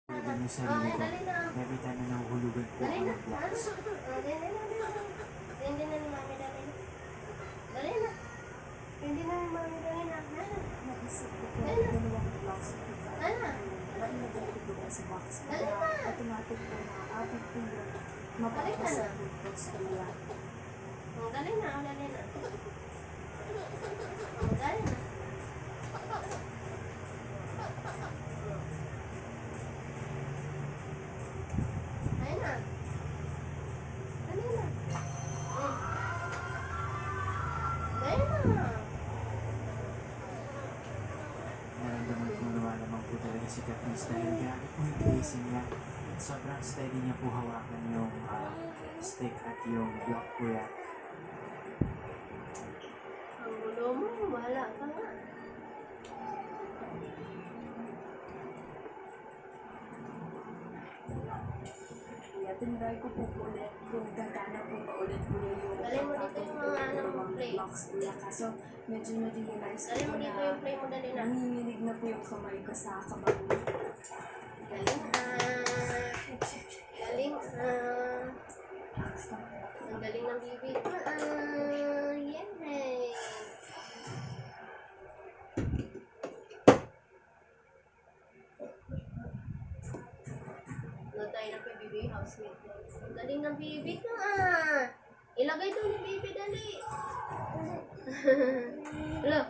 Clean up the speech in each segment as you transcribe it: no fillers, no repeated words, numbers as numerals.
Pwede mo sarili ko. Every time na nahuhulugan po ako ng blocks. Hindi na ni Mami, dali na. Dali na. Hindi na ni Mami, dali na. Naisip ko po yung dalawang blocks ko. Dali na. Nailagay ko doon sa box. Dali Kaya na. automatic po na aabot po yun. Dali ka Mapapasa na. po po sa kanya. Dali na, dali na. Dali na. Dali na. Dali na. Dali na. Naramdaman ko naman po talaga si Katniss dahil gamit po yung pacing niya. Sobrang steady niya po hawakan yung stick at yung block po yan. Ang gulo mo, wala ka nga. Kaya tinry ko po ulit kung gagana po ba ulit po yung Dali mo dito yung mga dalawang play. blocks nila. Kaso medyo na-realize Dali ko mo dito na yung play mo, dali na. nanginginig na po yung kamay ko sa kabang. Galing galing ang galing ng bibi ko. Yay! No tayo na kay bibi, housemate. Ang galing ng bibi ko Ilagay doon ni bibi, dali. Hello.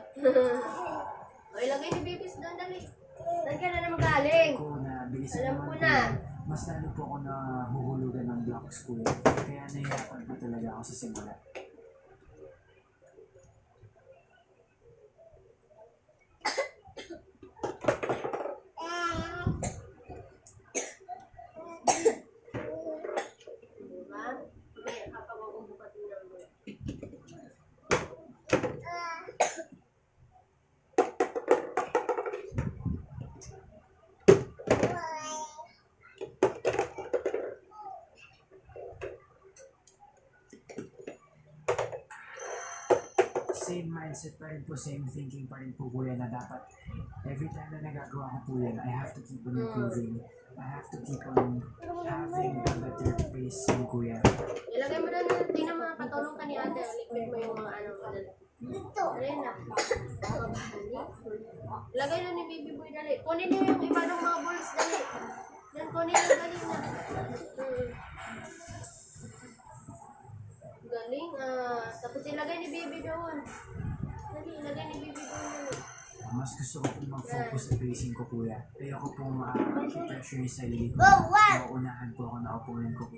O, ilagay ni bibi doon, dali. Saan ka na naman galing? Ko na bilisan Alam naman ko po na. yun. Mas lalo po ako na huhulugan ng blocks ko. Kaya nahihirapan po talaga ako sa simula. Diba? May kapag ubukat yung number. Same mindset pa rin po, same thinking pa rin po kuya na dapat every time na nagagawa ko po yan, I have to keep on improving. I have to keep on having a better pace yung kuya. Ilagay mo na na, tingnan mga katulong ka ni ate. Liquid mo yung mga ano. Dali na. Ilagay na ni Baby Boy, dali. Kunin niyo yung iba ng mga balls, dali. Yan, kunin niyo, dali na. Galing Tapos ilagay ni Baby doon. Dali, ilagay ni Baby doon, dali. Mas gusto ko pong mag-focus sa pacing ko kuya. Kaya ako pong pressure yung sarili ko. Wow, wow! Mauunahan po ako na opponent ko po.